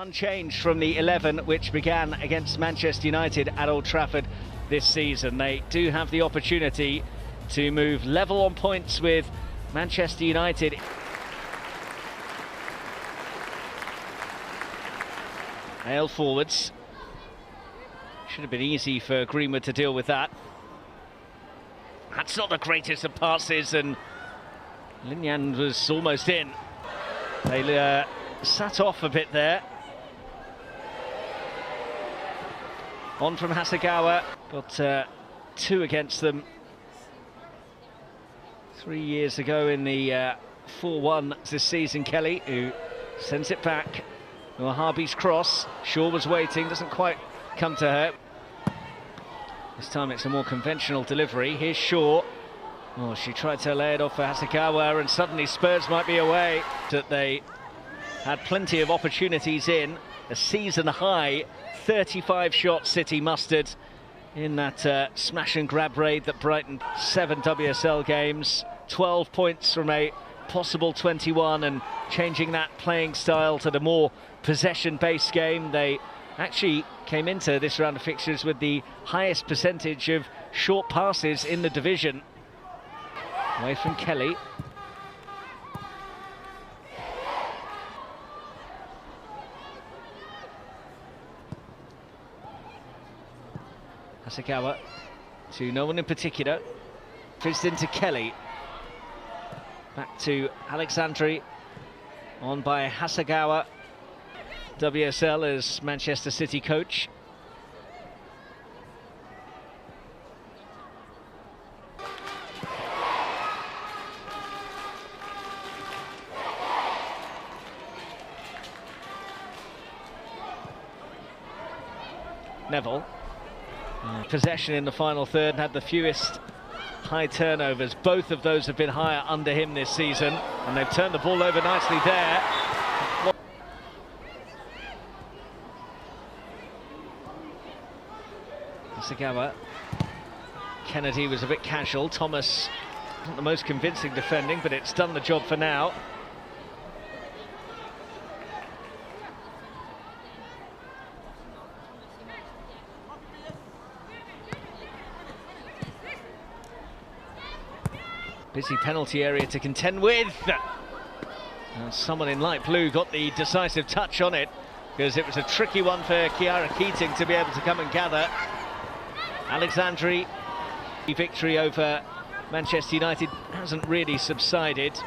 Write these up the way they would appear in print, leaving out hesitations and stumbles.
Unchanged from the 11 which began against Manchester United at Old Trafford this season. They do have the opportunity to move level on points with Manchester United. Nailed forwards. Should have been easy for Greenwood to deal with that. That's not the greatest of passes, and Linyan was almost in. They sat off a bit there. On from Hasegawa, got 2 against them 3 years ago in the 4-1 this season. Kelly, who sends it back. Harby's cross, Shaw was waiting, doesn't quite come to her. This time it's a more conventional delivery. Here's Shaw. Oh, she tried to lay it off for Hasegawa, and suddenly Spurs might be away. That they had plenty of opportunities in. A season high 35 shots City mustered in that smash and grab raid that brightened 7 WSL games. 12 points from a possible 21, and changing that playing style to the more possession-based game. They actually came into this round of fixtures with the highest percentage of short passes in the division. Away from Kelly. Hasegawa to no one in particular. Fizzed into Kelly. Back to Alexandri. On by Hasegawa. WSL as Manchester City coach. Neville. Possession in the final third, and had the fewest high turnovers. Both of those have been higher under him this season, and they've turned the ball over nicely there. Hasegawa. Kennedy was a bit casual. Thomas not the most convincing defending, but it's done the job for now. Busy penalty area to contend with. And someone in light blue got the decisive touch on it, because it was a tricky one for Kiara Keating to be able to come and gather. Alexandri, victory over Manchester United hasn't really subsided,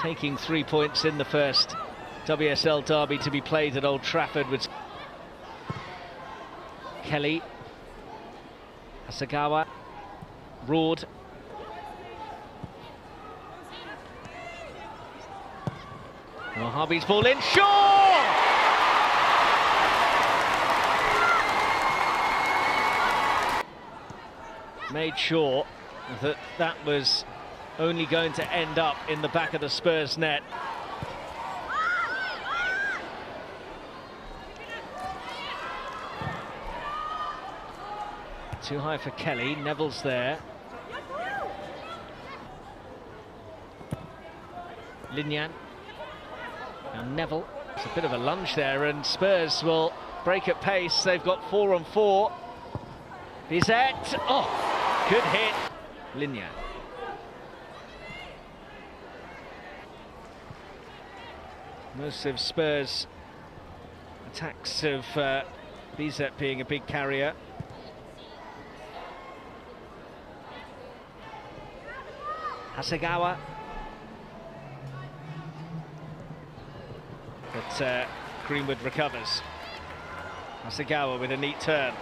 taking 3 points in the first WSL derby to be played at Old Trafford with Kelly, Hasegawa, Roard. Well, Harby's ball in, Shaw! Made sure that that was only going to end up in the back of the Spurs net. Too high for Kelly, Neville's there. Linyan. Now Neville, it's a bit of a lunge there, and Spurs will break at pace. They've got 4 on 4. Bizet, oh, good hit. Linyan. Most of Spurs' attacks of Bizet being a big carrier. Hasegawa. But Greenwood recovers. Hasegawa with a neat turn.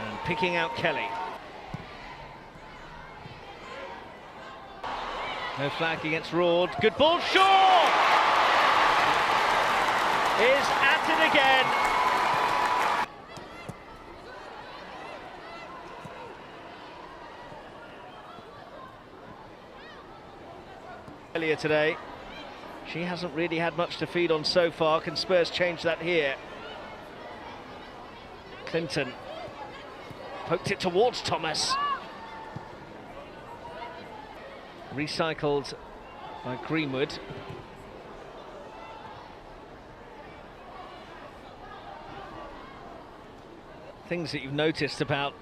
And picking out Kelly. No flag against Roard. Good ball, Shaw! Is at it again. Earlier today. She hasn't really had much to feed on so far. Can Spurs change that here? Clinton poked it towards Thomas. Recycled by Greenwood. things that you've noticed about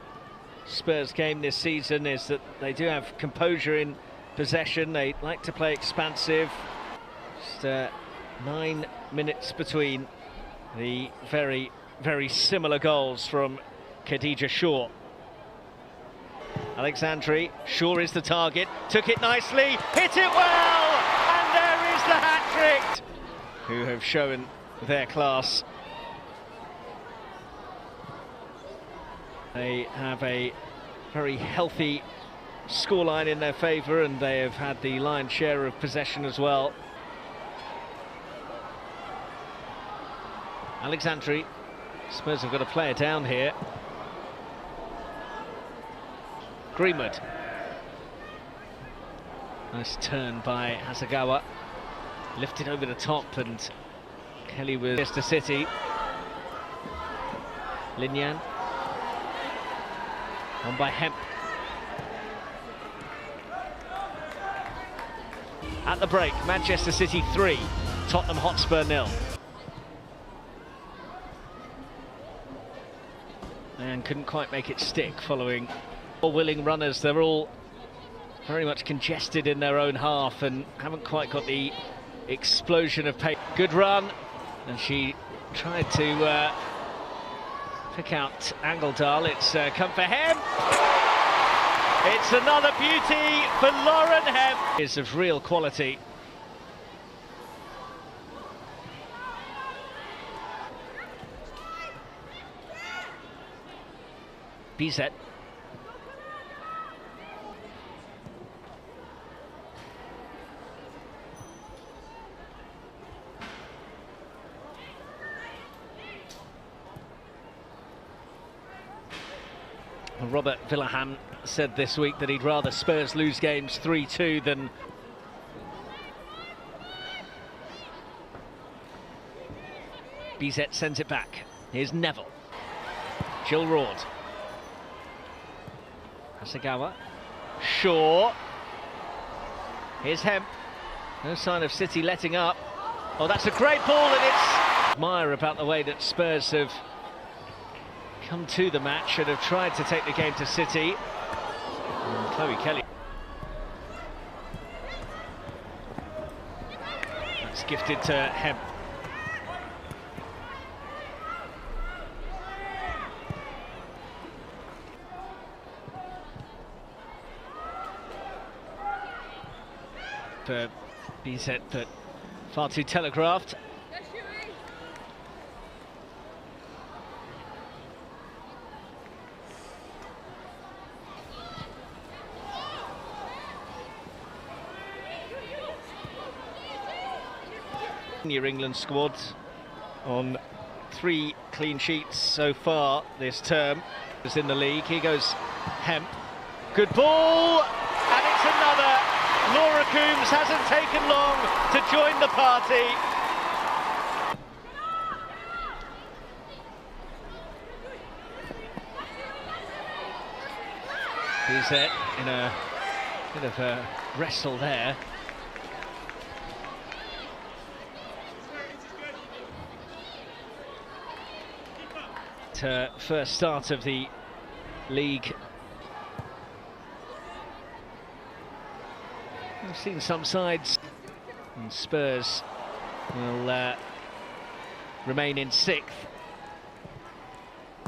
Spurs' game this season is that they do have composure in possession. They like to play expansive. Just 9 minutes between the very, very similar goals from Khadija Shaw. Alexandri, Shaw is the target, took it nicely, hit it well, and there is the hat-trick! Who have shown their class. They have a very healthy scoreline in their favour, and they have had the lion's share of possession as well. Alexandri, Spurs have got a player down here. Greenwood. Nice turn by Hasegawa. Lifted over the top, and Kelly with Leicester City. Linyan. On by Hemp. At the break, Manchester City 3, Tottenham Hotspur 0. And couldn't quite make it stick following all willing runners. They're all very much congested in their own half and haven't quite got the explosion of pace. Good run, and she tried to pick out Angeldal. It's come for Hemp. It's another beauty for Lauren Hemp. Is of real quality. Bizet. Robert Villahan said this week that he'd rather Spurs lose games 3-2 than... Bizet sends it back. Here's Neville. Jill Rord. Hasegawa. Shaw. Here's Hemp. No sign of City letting up. Oh, that's a great ball, and it's... Admire about the way that Spurs have come to the match and have tried to take the game to City. And Chloe Kelly. That's gifted to Hemp. For Bizet, but far too telegraphed. Your England squad on 3 clean sheets so far this term. Is in the league. Here goes Hemp. Good ball, and it's another. Laura Coombs hasn't taken long to join the party. Bizet in a bit of a wrestle there. First start of the league. We've seen some sides, and Spurs will remain in 6th.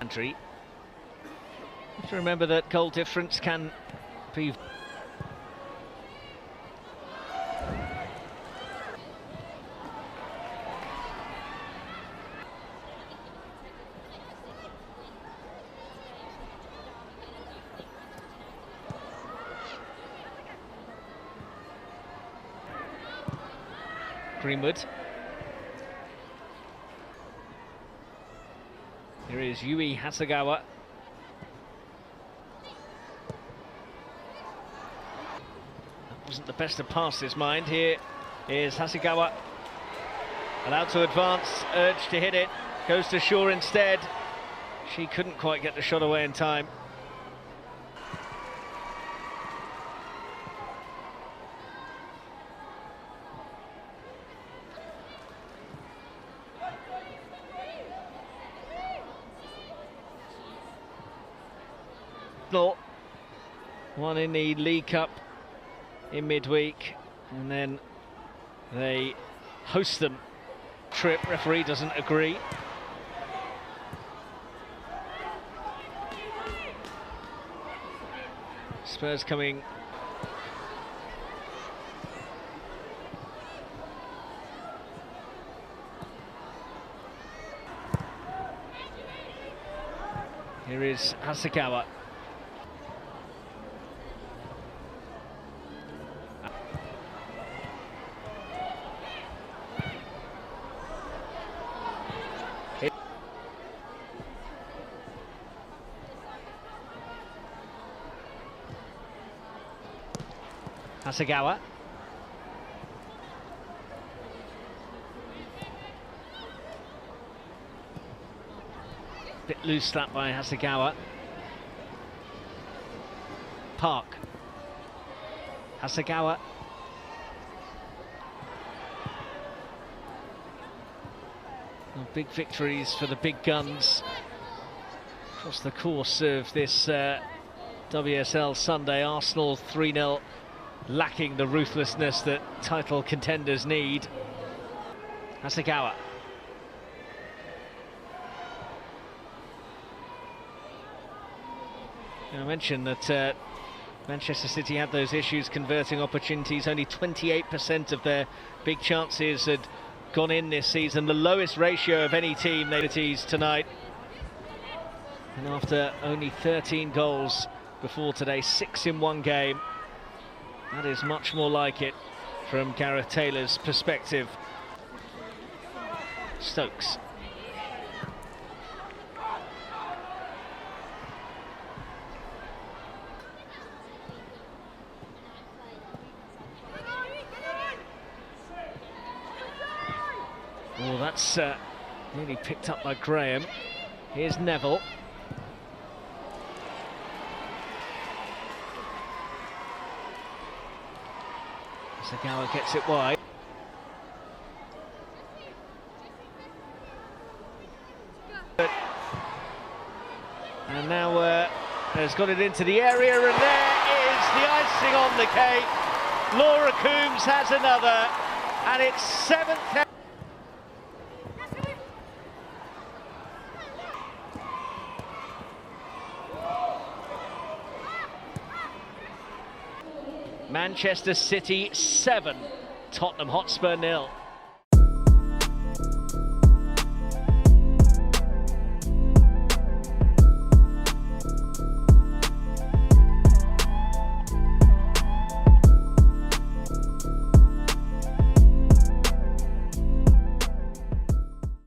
Entry. You have to remember that goal difference can be. Greenwood. Here is Yui Hasegawa. That wasn't the best of passes, mind. Here is Hasegawa. Allowed to advance, urged to hit it. Goes to Shaw instead. She couldn't quite get the shot away in time. Arsenal. One in the League Cup in midweek, and then they host them. Trip, referee doesn't agree. Spurs coming. Here is Hasegawa. Hasegawa. Bit loose that by Hasegawa. Park. Hasegawa. Well, big victories for the big guns across the course of this WSL Sunday. Arsenal 3-0, lacking the ruthlessness that title contenders need. Hasegawa. I mentioned that Manchester City had those issues converting opportunities. Only 28% of their big chances had gone in this season, the lowest ratio of any team tonight. And after only 13 goals before today, 6 in one game, that is much more like it from Gareth Taylor's perspective. Stokes. Oh, that's nearly picked up by Graham. Here's Neville. Hasegawa gets it wide. And now has got it into the area, and there is the icing on the cake. Laura Coombs has another, and it's 7th. Manchester City 7, Tottenham Hotspur 0.